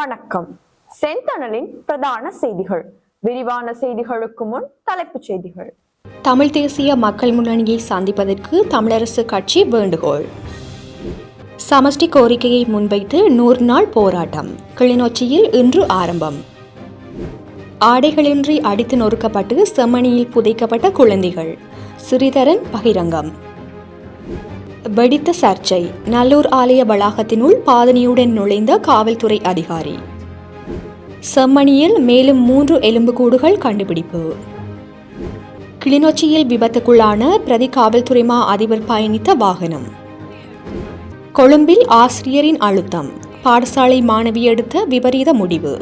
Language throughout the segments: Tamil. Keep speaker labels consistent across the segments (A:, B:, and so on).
A: வணக்கம். செந்தணலின் பிரதான செய்திகள். விரிவான செய்திகளுக்கு முன் தலைப்புச் செய்திகள்.
B: தமிழ் தேசிய மக்கள் முன்னணியை சந்திப்பதற்கு தமிழரசு கட்சி வேண்டுகோள். சமஷ்டி கோரிக்கையை முன்வைத்து 100 நாள் போராட்டம் கிளிநொச்சியில் இன்று ஆரம்பம். ஆடைகளின்றி அடித்து நொறுக்கப்பட்டு செம்மணியில் புதைக்கப்பட்ட குழந்தைகள் சிறிதரன் பகிரங்கம். வெடித்த சர்ச்சை, நல்லூர் ஆலய வளாகத்தினுள் பாதணியுடன் நுழைந்த காவல்துறை அதிகாரி. செம்மணியில் மேலும் 3 எலும்புக்கூடுகள் கண்டுபிடிப்பு. கிளிநொச்சியில் விபத்துக்குள்ளான பிரதி காவல்துறை மா அதிபர் பயணித்த வாகனம். கொழும்பில் ஆசிரியரின் அழுத்தம், பாடசாலை மாணவி எடுத்த விபரீத முடிவு.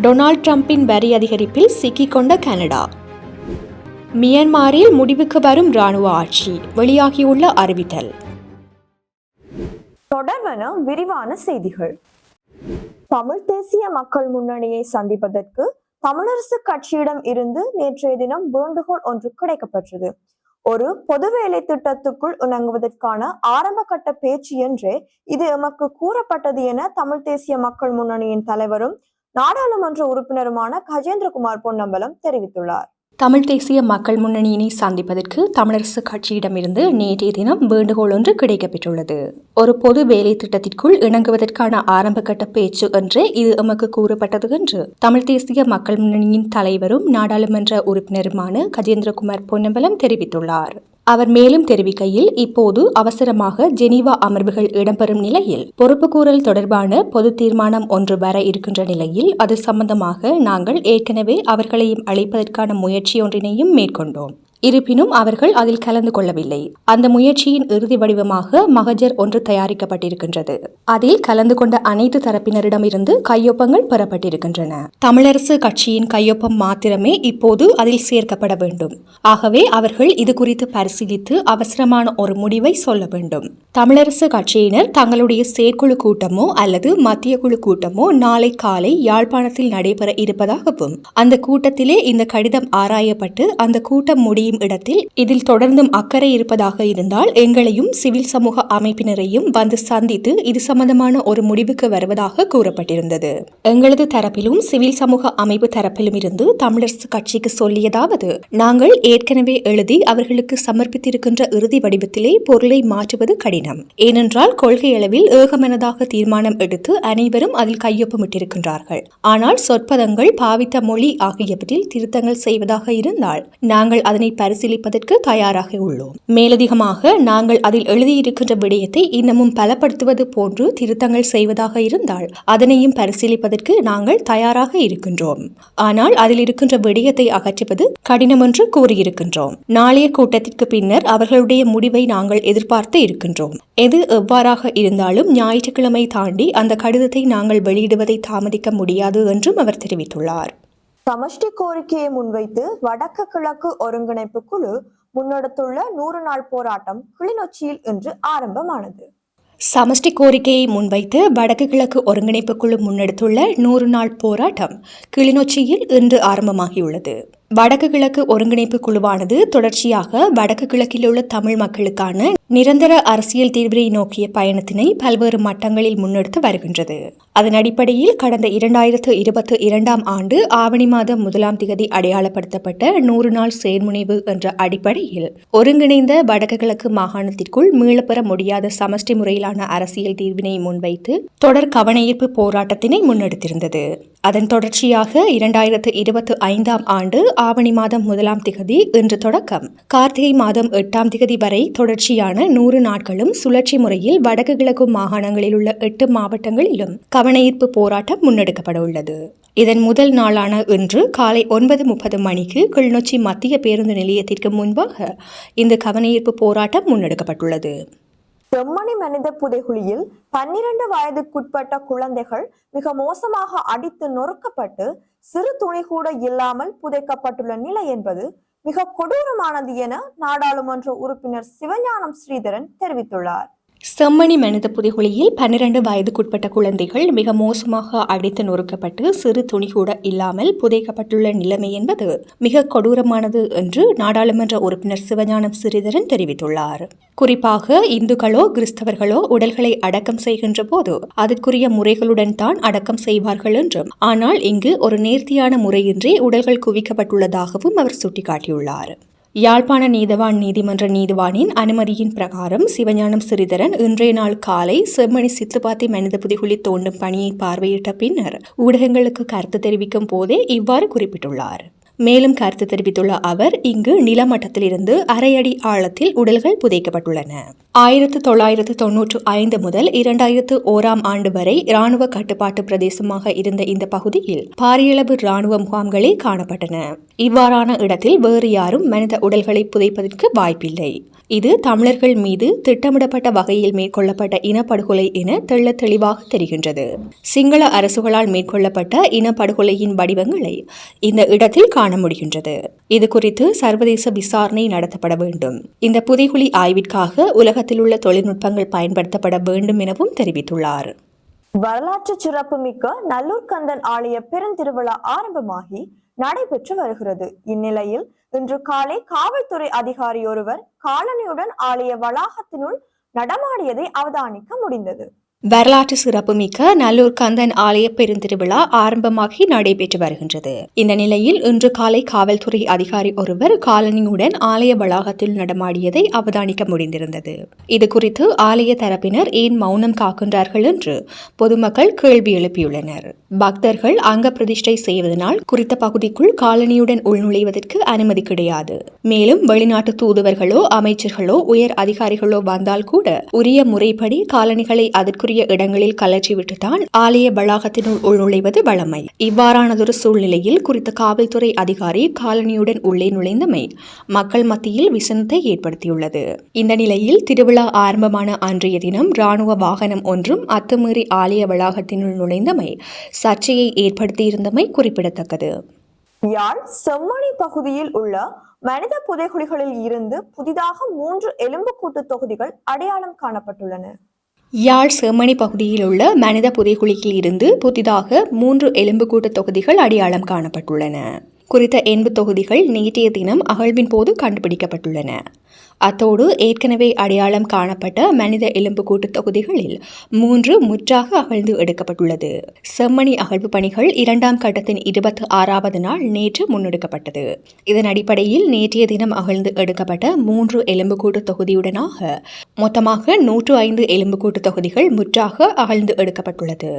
B: டொனால்ட் ட்ரம்பின் வரி அதிகரிப்பில் சிக்கிக்கொண்ட கனடா. மியான்மரில் முடிவுக்கு வரும் இராணுவ ஆட்சி, வெளியாகியுள்ள அறிவித்தல்.
A: தொடர்வன விரிவான செய்திகள். தமிழ் தேசிய மக்கள் முன்னணியை சந்திப்பதற்கு தமிழரசு கட்சியிடம் இருந்து நேற்றைய தினம் வேண்டுகோள் ஒன்று கிடைக்கப்பெற்றது. ஒரு பொது வேலை திட்டத்துக்குள் இணங்குவதற்கான ஆரம்ப கட்ட பேச்சு என்றே இது எமக்கு கூறப்பட்டது என தமிழ் தேசிய மக்கள் முன்னணியின் தலைவரும் நாடாளுமன்ற உறுப்பினருமான கஜேந்திரகுமார் பொன்னம்பலம் தெரிவித்துள்ளார்.
B: தமிழ் தேசிய மக்கள் முன்னணியினை சந்திப்பதற்கு தமிழரசு கட்சியிடமிருந்து நேற்றைய தினம் வேண்டுகோள் ஒன்று கிடைக்கப்பெற்றுள்ளது. ஒரு பொது வேலை திட்டத்திற்குள் இணங்குவதற்கான ஆரம்பகட்ட பேச்சு என்றே இது எமக்கு கூறப்பட்டது என்று தமிழ் தேசிய மக்கள் முன்னணியின் தலைவரும் நாடாளுமன்ற உறுப்பினருமான கஜேந்திரகுமார் பொன்னம்பலம் தெரிவித்துள்ளார். அவர் மேலும் தெரிவிக்கையில், இப்போது அவசரமாக ஜெனீவா அமர்வுகள் இடம்பெறும் நிலையில் பொறுப்புக்கூறல் தொடர்பான பொது தீர்மானம் ஒன்று வர இருக்கின்ற நிலையில் அது சம்பந்தமாக நாங்கள் ஏற்கனவே அவர்களையும் அழைப்பதற்கான முயற்சி ஒன்றினையும் மேற்கொண்டோம். இருப்பினும் அவர்கள் அதில் கலந்து கொள்ளவில்லை. அந்த முயற்சியின் இறுதி வடிவமாக மகஜர் ஒன்று தயாரிக்கப்பட்டிருக்கின்றது. அதில் கலந்து கொண்ட அனைத்து தரப்பினரிடமிருந்து கையொப்பங்கள் பெறப்பட்டிருக்கின்றன. தமிழரசு கட்சியின் கையொப்பம் மாத்திரமே இப்போது அதில் சேர்க்கப்பட வேண்டும். ஆகவே அவர்கள் இது குறித்து பரிசீலித்து அவசரமான ஒரு முடிவை சொல்ல வேண்டும். தமிழரசு கட்சியினர் தங்களுடைய செயற்குழு கூட்டமோ அல்லது மத்திய குழு கூட்டமோ நாளை காலை யாழ்ப்பாணத்தில் நடைபெற இருப்பதாகவும் அந்த கூட்டத்திலே இந்த கடிதம் ஆராயப்பட்டு அந்த கூட்டம் முடியும் இடத்தில் இதில் தொடர்ந்தும் அக்கறை இருப்பதாக இருந்தால் எங்களையும் சிவில் சமூக அமைப்பினரையும் வந்து சந்தித்து இது சம்பந்தமான ஒரு முடிவுக்கு வருவதாக கூறப்பட்டிருந்தது. எங்களது தரப்பிலும் சிவில் சமூக அமைப்பு தரப்பிலும் இருந்து தமிழரசு கட்சிக்கு சொல்லியதாவது, நாங்கள் ஏற்கனவே எழுதி அவர்களுக்கு சமர்ப்பித்திருக்கின்ற இறுதி வடிவத்திலே பொருளை மாற்றுவது கடினம். ஏனென்றால் கொள்கை அளவில் ஏகமனதாக தீர்மானம் எடுத்து அனைவரும் அதில் கையொப்பமிட்டிருக்கின்றார்கள். ஆனால் சொற்பதங்கள், பாவித்த மொழி ஆகியவற்றில் திருத்தங்கள் செய்வதாக இருந்தால் நாங்கள் அதனை பரிசீலிப்பதற்கு தயாராக உள்ளோம். மேலதிகமாக நாங்கள் அதில் எழுதியிருக்கின்ற விடயத்தை இன்னமும் பலப்படுத்துவது போன்று திருத்தங்கள் செய்வதாக இருந்தால் அதனையும் பரிசீலிப்பதற்கு நாங்கள் தயாராக இருக்கின்றோம். ஆனால் அதில் இருக்கின்ற விடயத்தை அகற்றுவது கடினம் என்று கூறியிருக்கின்றோம். நாளைய கூட்டத்திற்கு பின்னர் அவர்களுடைய முடிவை நாங்கள் எதிர்பார்த்து இருக்கின்றோம். எது எவ்வாறாக இருந்தாலும் ஞாயிற்றுக்கிழமை தாண்டி அந்த கடிதத்தை நாங்கள் வெளியிடுவதை தாமதிக்க முடியாது என்றும் அவர் தெரிவித்துள்ளார்.
A: சமஷ்டி கோரிக்கையை முன்வைத்து வடக்கு கிழக்கு ஒருங்கிணைப்பு குழு முன்னெடுத்துள்ள 100 நாள் போராட்டம் கிளிநொச்சியில் இன்று ஆரம்பமானது.
B: சமஷ்டி கோரிக்கையை முன்வைத்து வடக்கு கிழக்கு ஒருங்கிணைப்பு குழு முன்னெடுத்துள்ள 100 நாள் போராட்டம் கிளிநொச்சியில் இன்று ஆரம்பமாகியுள்ளது. வடக்கு கிழக்கு ஒருங்கிணைப்பு குழுவானது தொடர்ச்சியாக வடக்கு கிழக்கில் உள்ள தமிழ் மக்களுக்கான நிரந்தர அரசியல் தீர்வினை நோக்கிய பயணத்தினை பல்வேறு மட்டங்களில் முன்னெடுத்து வருகின்றது. அதன் அடிப்படையில் கடந்த 2022 ஆண்டு ஆவணி மாதம் 1ஆம் திகதி அடையாளப்படுத்தப்பட்ட 100 நாள் செயற்முனைவு என்ற அடிப்படையில் ஒருங்கிணைந்த வடக்கு கிழக்கு மாகாணத்திற்குள் மீளப்பெற முடியாத சமஷ்டி முறையிலான அரசியல் தீர்வினை முன்வைத்து தொடர் கவனஈர்ப்பு போராட்டத்தினை முன்னெடுத்திருந்தது. அதன் தொடர்ச்சியாக 2025 ஆண்டு ஆவணி மாதம் 1ஆம் திகதி இன்று தொடக்கம் கார்த்திகை மாதம் 8ஆம் திகதி வரை தொடர்ச்சியான 100 நாட்களும் சுழற்சி முறையில் வடக்கு கிழக்கு மாகாணங்களில் உள்ள 8 மாவட்டங்களிலும் கவனஈர்ப்பு போராட்டம் முன்னெடுக்கப்பட உள்ளது. இதன் முதல் நாளான இன்று காலை 9:30 மணிக்கு கிளிநொச்சி மத்திய பேருந்து நிலையத்திற்கு முன்பாக இந்த கவனஈர்ப்பு போராட்டம் முன்னெடுக்கப்பட்டுள்ளது.
A: செம்மணி மனித புதைகுழியில் 12 வயதுக்குட்பட்ட குழந்தைகள் மிக மோசமாக அடித்து நொறுக்கப்பட்டு சிறு துணி கூட இல்லாமல் புதைக்கப்பட்டுள்ள நிலை என்பது மிக கொடூரமானது என நாடாளுமன்ற உறுப்பினர் சிவஞானம் ஸ்ரீதரன் தெரிவித்துள்ளார்.
B: செம்மணி மனித புதைகுழியில் 12 வயதுக்குட்பட்ட குழந்தைகள் மிக மோசமாக அடித்து நொறுக்கப்பட்டு சிறு துணி கூட இல்லாமல் புதைக்கப்பட்டுள்ள நிலைமை என்பது மிக கொடூரமானது என்று நாடாளுமன்ற உறுப்பினர் சிவஞானம் ஸ்ரீதரன் தெரிவித்துள்ளார். குறிப்பாக இந்துக்களோ கிறிஸ்தவர்களோ உடல்களை அடக்கம் செய்கின்ற போது அதற்குரிய முறைகளுடன் தான் அடக்கம் செய்வார்கள் என்றும், ஆனால் இங்கு ஒரு நேர்த்தியான முறையின்றி உடல்கள் குவிக்கப்பட்டுள்ளதாகவும் அவர் சுட்டிக்காட்டியுள்ளார். யாழ்ப்பாண நீதவான் நீதிமன்ற நீதிவானின் அனுமதியின் பிரகாரம் சிவஞானம் ஸ்ரீதரன் இன்றைய நாள் காலை செம்மணி சித்துப்பாத்தி மனித புதைகுழி தோண்டும் பணியை பார்வையிட்ட பின்னர் ஊடகங்களுக்கு கருத்து தெரிவிக்கும் போதே இவ்வாறு குறிப்பிட்டுள்ளார். மேலும் கருத்து தெரிவித்துள்ள அவர், இங்கு நிலமட்டத்திலிருந்து அரை அடி ஆழத்தில் உடல்கள் புதைக்கப்பட்டுள்ளன. 1995 முதல் 2001 ஆண்டு வரை இராணுவ கட்டுப்பாட்டு பிரதேசமாக இருந்த இந்த பகுதியில் பாரியளவு இராணுவ முகாம்களே காணப்பட்டன. இவ்வாறான இடத்தில் வேறு யாரும் மனித உடல்களை புதைப்பதற்கு வாய்ப்பில்லை. இது தமிழர்கள் மீது திட்டமிடப்பட்ட வகையில் மேற்கொள்ளப்பட்ட இனப்படுகொலை என தெள்ளத் தெளிவாக தெரிகின்றது. சிங்கள அரசுகளால் மேற்கொள்ளப்பட்ட இனப்படுகொலையின் வடிவங்களை இந்த இடத்தில் காண முடிகின்றது. இது குறித்து சர்வதேச விசாரணை நடத்தப்பட வேண்டும். இந்த புதைகுழி ஆய்விற்காக உலகத்தில் உள்ள தொழில்நுட்பங்கள் பயன்படுத்தப்பட வேண்டும் எனவும் தெரிவித்துள்ளார்.
A: வரலாற்று சிறப்புமிக்க நல்லூர் கந்தன் ஆலய பெருந்திருவிழா ஆரம்பமாகி நடைபெற்று வருகிறது. இந்நிலையில் இன்று காலை காவல்துறை அதிகாரி ஒருவர் காலணியுடன் ஆலய வளாகத்தினுள் நடமாடியதை அவதானிக்க முடிந்தது.
B: வரலாற்று சிறப்புமிக்க நல்லூர் கந்தன் ஆலய பெருந்திருவிழா ஆரம்பமாகி நடைபெற்று வருகின்றது. இந்த நிலையில் இன்று காலை காவல்துறை அதிகாரி ஒருவர் காலணியுடன் ஆலய வளாகத்தில் நடமாடியதை அவதானிக்க முடிந்திருந்தது. இது குறித்து ஆலய தரப்பினர் ஏன் மௌனம் காக்கின்றார்கள் என்று பொதுமக்கள் கேள்வி எழுப்பியுள்ளனர். பக்தர்கள் அங்க பிரதிஷ்டை செய்வதனால் குறித்த பகுதிக்குள் காலணியுடன் உள்நுழைவதற்கு அனுமதி கிடையாது. மேலும் வெளிநாட்டு தூதுவர்களோ அமைச்சர்களோ உயர் அதிகாரிகளோ வந்தால் கூட உரிய முறைப்படி காலணிகளை அதற்குரிய இடங்களில் கலற்றிவிட்டுதான் ஆலய வளாகத்தினுள் உள்நுழைவது வழமை. இவ்வாறானதொரு சூழ்நிலையில் குறித்த காவல்துறை அதிகாரி காலணியுடன் உள்ளே நுழைந்தமை மக்கள் மத்தியில் விசனத்தை ஏற்படுத்தியுள்ளது. இந்த நிலையில் திருவிழா ஆரம்பமான அன்றைய தினம் இராணுவ வாகனம் ஒன்றும் அத்துமீறி ஆலய வளாகத்தினுள் நுழைந்தமை சர்ச்சையை ஏற்படுத்தியிருந்தமை குறிப்பிடத்தக்கது.
A: யாழ் செம்மணி பகுதியில் உள்ள மனித புதைகுழிகளில் இருந்து புதிதாக 3 எலும்புக்கூட்டு தொகுதிகள் அடையாளம் காணப்பட்டுள்ளன.
B: யாழ் செம்மணி பகுதியில் உள்ள மனித புதைகுழியில் இருந்து புதிதாக 3 எலும்புக்கூட்டு தொகுதிகள் அடையாளம் காணப்பட்டுள்ளன. குறித்த எண்பு தொகுதிகள் நேற்றைய தினம் அகழ்வின் போது கண்டுபிடிக்கப்பட்டுள்ளன. அத்தோடு ஏற்கனவே அடையாளம் காணப்பட்ட மனித எலும்புக்கூட்டு தொகுதிகளில் 3 முற்றாக அகழ்ந்து எடுக்கப்பட்டுள்ளது. செம்மணி அகழ்வு பணிகள் 2ஆம் கட்டத்தின் 26வது நாள் நேற்று முன்னெடுக்கப்பட்டது. இதன் அடிப்படையில் நேற்றைய தினம் அகழ்ந்து எடுக்கப்பட்ட 3 எலும்புக்கூட்டு தொகுதியுடனாக மொத்தமாக 105 எலும்புக்கூட்டு தொகுதிகள் முற்றாக அகழ்ந்து எடுக்கப்பட்டுள்ளது.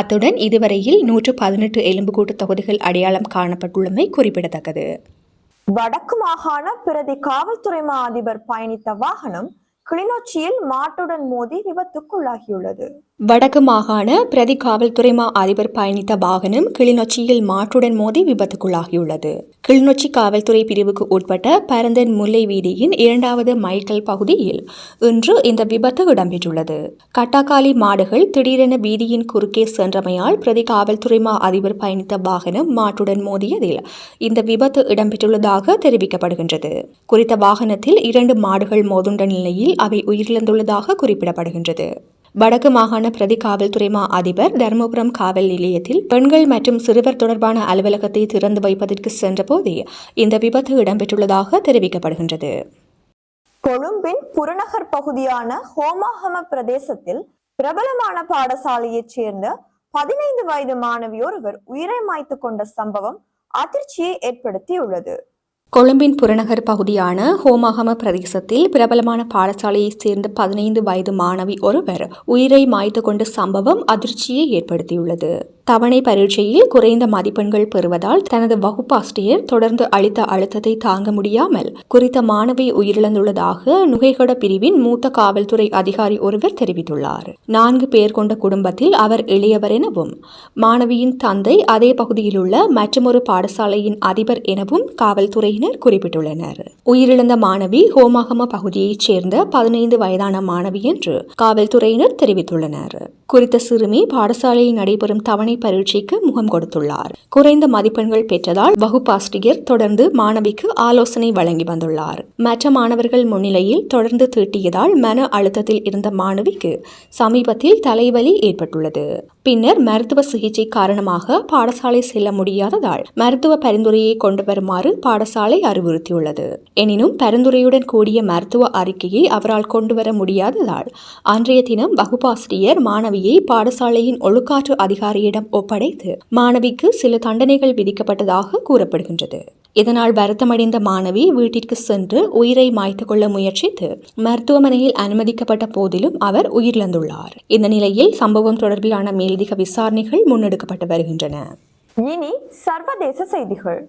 B: அத்துடன் இதுவரையில் 118 எலும்புக்கூட்டு தொகுதிகள் அடையாளம் காணப்பட்டுள்ளமை குறிப்பிடத்தக்கது.
A: வடக்கு மாகாண பிரதி காவல்துறை மா அதிபர் பயணித்த வாகனம் கிளிநொச்சியில் மாட்டுடன் மோதி விபத்துக்குள்ளாகியுள்ளது.
B: வடக்கு மாகாண பிரதி காவல்துறை மா அதிபர் பயணித்த வாகனம் கிளிநொச்சியில் மாட்டுடன் மோதி விபத்துக்குள்ளாகியுள்ளது. கிளிநொச்சி காவல்துறை பிரிவுக்கு உட்பட்ட பரந்தன் முல்லை வீதியின் 2வது மைல்கல் பகுதியில் இன்று இந்த விபத்து இடம்பெற்றுள்ளது. கட்டாக்காலி மாடுகள் திடீரென வீதியின் குறுக்கே சென்றமையால் பிரதி காவல்துறை மா அதிபர் பயணித்த வாகனம் மாட்டுடன் மோதியதில் இந்த விபத்து இடம்பெற்றுள்ளதாக தெரிவிக்கப்படுகின்றது. குறித்த வாகனத்தில் 2 மாடுகள் மோதுண்ட நிலையில் அவை உயிரிழந்துள்ளதாக குறிப்பிடப்படுகின்றது. வடக்கு மாகாண பிரதி காவல்துறை மா அதிபர் தருமபுரம் காவல் நிலையத்தில் பெண்கள் மற்றும் சிறுவர் தொடர்பான அலுவலகத்தை திறந்து வைப்பதற்கு சென்றபோதே இந்த விபத்து இடம்பெற்றுள்ளதாக தெரிவிக்கப்படுகின்றது.
A: கொழும்பின் புறநகர் பகுதியான ஹோமாகம பிரதேசத்தில் பிரபலமான பாடசாலையைச் சேர்ந்த 15 வயது மாணவி ஒருவர் உயிரை மாய்த்து கொண்ட சம்பவம் அதிர்ச்சியை ஏற்படுத்தியுள்ளது.
B: கொழும்பின் புறநகர் பகுதியான ஹோமாகம பிரதேசத்தில் பிரபலமான பாடசாலையைச் சேர்ந்த 15 வயது மாணவி ஒருவர் உயிரை மாய்த்து கொண்ட சம்பவம் அதிர்ச்சியை ஏற்படுத்தியுள்ளது. தவணை பரீட்சையில் குறைந்த மதிப்பெண்கள் பெறுவதால் தனது வகுப்பாசிரியர் தொடர்ந்து அளித்த அழுத்தத்தை தாங்க முடியாமல் குறித்த மாணவி உயிரிழந்துள்ளதாக நுகைகொட பிரிவின் மூத்த காவல்துறை அதிகாரி ஒருவர் தெரிவித்துள்ளார். 4 பேர் கொண்ட குடும்பத்தில் அவர் இளையவர் எனவும் மாணவியின் தந்தை அதே பகுதியில் உள்ள மற்றொரு பாடசாலையின் அதிபர் எனவும் காவல்துறையினர் குறிப்பிட்டுள்ளனர். உயிரிழந்த மாணவி ஹோமாகம பகுதியைச் சேர்ந்த 15 வயதான மாணவி என்று காவல்துறையினர் தெரிவித்துள்ளனர். குறித்த சிறுமி பாடசாலையில் நடைபெறும் தவணை பரீட்சைக்கு முகம் கொடுத்துள்ளார். குறைந்த மதிப்பெண்கள் பெற்றதால் வகுப்பாசிரியர் தொடர்ந்து மாணவிக்கு ஆலோசனை வழங்கி வந்துள்ளார். மற்ற மாணவர்கள் முன்னிலையில் தொடர்ந்து தீட்டியதால் மன அழுத்தத்தில் இருந்த மாணவிக்கு சமீபத்தில் தலைவலி ஏற்பட்டுள்ளது. பின்னர் மருத்துவ சிகிச்சை காரணமாக பாடசாலை செல்ல முடியாததால் மருத்துவ பரிந்துரையை கொண்டு வருமாறு பாடசாலை அறிவுறுத்தியுள்ளது. எனினும் பரிந்துரையுடன் கூடிய மருத்துவ அறிக்கையை அவரால் கொண்டுவர முடியாததால் அன்றைய தினம் வகுப்பாசிரியர் மாணவியை பாடசாலையின் ஒழுக்காற்று அதிகாரியிடம் ஒப்படைத்து மாணவிக்கு சில தண்டனைகள் விதிக்கப்பட்டதாக கூறப்படுகின்றது. இதனால் வருத்தமடைந்த மாணவி வீட்டிற்கு சென்று உயிரை மாய்த்துக் கொள்ள முயற்சித்து மருத்துவமனையில் அனுமதிக்கப்பட்ட போதிலும் அவர் உயிரிழந்துள்ளார். இந்த நிலையில் சம்பவம் தொடர்பிலான மேலதிக விசாரணைகள் முன்னெடுக்கப்பட்டு வருகின்றன.
A: இனி சர்வதேச செய்திகள்.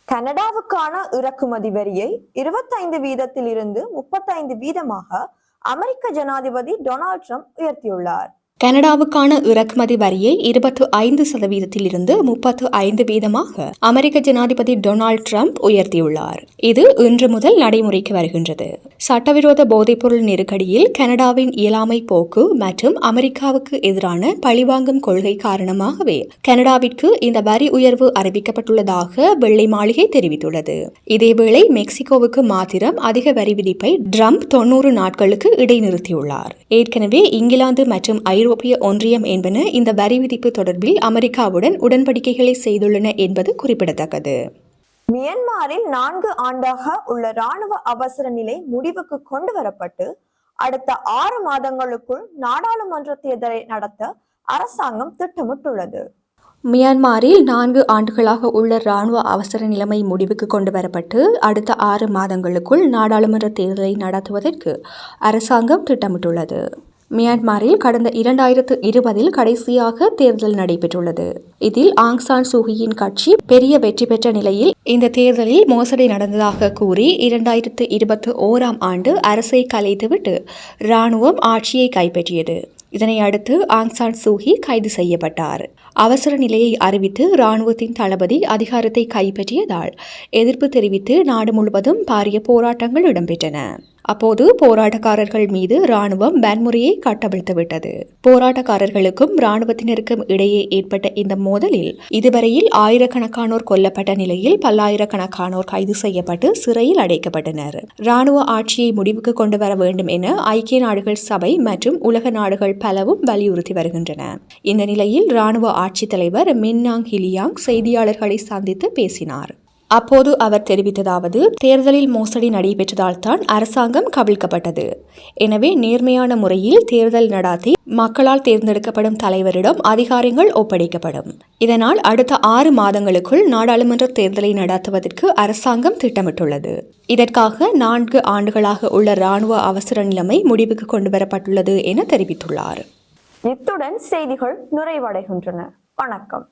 A: கனடாவுக்கான இறக்குமதி வரியை 25% இருந்து 35% அமெரிக்க ஜனாதிபதி டொனால்ட் ட்ரம்ப் உயர்த்தியுள்ளார்.
B: கனடாவுக்கான இறக்குமதி வரியை 25% இருந்து 35% அமெரிக்க ஜனாதிபதி டொனால்ட் ட்ரம்ப் உயர்த்தியுள்ளார். இது இன்று முதல் நடைமுறைக்கு வருகின்றது. சட்டவிரோத போதைப்பொருள் நெருக்கடியில் கனடாவின் இயலாமை போக்கு மற்றும் அமெரிக்காவுக்கு எதிரான பழிவாங்கும் கொள்கை காரணமாகவே கனடாவிற்கு இந்த வரி உயர்வு அறிவிக்கப்பட்டுள்ளதாக வெள்ளை மாளிகை தெரிவித்துள்ளது. இதேவேளை மெக்சிகோவுக்கு மாத்திரம் அதிக வரி விதிப்பை ட்ரம்ப் 90 நாட்களுக்கு இடைநிறுத்தியுள்ளார். ஏற்கனவே இங்கிலாந்து மற்றும் ஐரோப்பிய ஒன்றியம் என்பன இந்த வரி விதிப்பு தொடர்பில் அமெரிக்காவுடன் உடன்படிக்கைகளை செய்துள்ளன என்பது குறிப்பிடத்தக்கது.
A: மியான்மரில் 4 ஆண்டாக உள்ள இராணுவ அவசர நிலை முடிவுக்கு கொண்டு வரப்பட்டு அடுத்த 6 மாதங்களுக்குள் நாடாளுமன்ற தேர்தலை நடத்த அரசாங்கம் திட்டமிட்டுள்ளது.
B: மியான்மரில் 4 ஆண்டுகளாக உள்ள இராணுவ அவசர நிலைமை முடிவுக்கு கொண்டு வரப்பட்டு அடுத்த 6 மாதங்களுக்குள் நாடாளுமன்ற தேர்தலை நடத்துவதற்கு அரசாங்கம் திட்டமிட்டுள்ளது. மியான்மரில் கடந்த 2020 கடைசியாக தேர்தல் நடைபெற்றுள்ளது. இதில் ஆங் சான் சூகியின் கட்சி பெரிய வெற்றி பெற்ற நிலையில் இந்த தேர்தலில் மோசடி நடந்ததாக கூறி 2021 ஆண்டு அரசை கலைத்துவிட்டு இராணுவம் ஆட்சியை கைப்பற்றியது. இதனை அடுத்து ஆங் சான் சூகி கைது செய்யப்பட்டார். அவசர நிலையை அறிவித்து இராணுவத்தின் தளபதி அதிகாரத்தை கைப்பற்றியதால் எதிர்ப்பு தெரிவித்து நாடு முழுவதும் பாரிய போராட்டங்கள் இடம்பெற்றன. அப்போது போராட்டக்காரர்கள் மீது இராணுவம் வன்முறையை கட்டவிழ்த்துவிட்டது. போராட்டக்காரர்களுக்கும் இராணுவத்தினருக்கும் இடையே ஏற்பட்ட இந்த மோதலில் இதுவரையில் ஆயிரக்கணக்கானோர் கொல்லப்பட்ட நிலையில் பல்லாயிரக்கணக்கானோர் கைது செய்யப்பட்டு சிறையில் அடைக்கப்பட்டனர். இராணுவ ஆட்சியை முடிவுக்கு கொண்டு வர வேண்டும் என ஐக்கிய நாடுகள் சபை மற்றும் உலக நாடுகள் பலவும் வலியுறுத்தி வருகின்றன. இந்த நிலையில் இராணுவ ஆட்சித் தலைவர் மின் ஆங் ஹிலியாங் செய்தியாளர்களை சந்தித்து பேசினார். அப்போது அவர் தெரிவித்ததாவது, தேர்தலில் மோசடி நடைபெற்றதால் தான் அரசாங்கம் கவிழ்க்கப்பட்டது. எனவே நேர்மையான முறையில் தேர்தல் நடாத்தி மக்களால் தேர்ந்தெடுக்கப்படும் தலைவரிடம் அதிகாரங்கள் ஒப்படைக்கப்படும். இதனால் அடுத்த 6 மாதங்களுக்குள் நாடாளுமன்ற தேர்தலை நடத்துவதற்கு அரசாங்கம் திட்டமிட்டுள்ளது. இதற்காக 4 ஆண்டுகளாக உள்ள இராணுவ அவசர நிலைமை முடிவுக்கு கொண்டு வரப்பட்டுள்ளது என தெரிவித்துள்ளார்.
A: இத்துடன் செய்திகள் நிறைவடைகின்றன. வணக்கம்.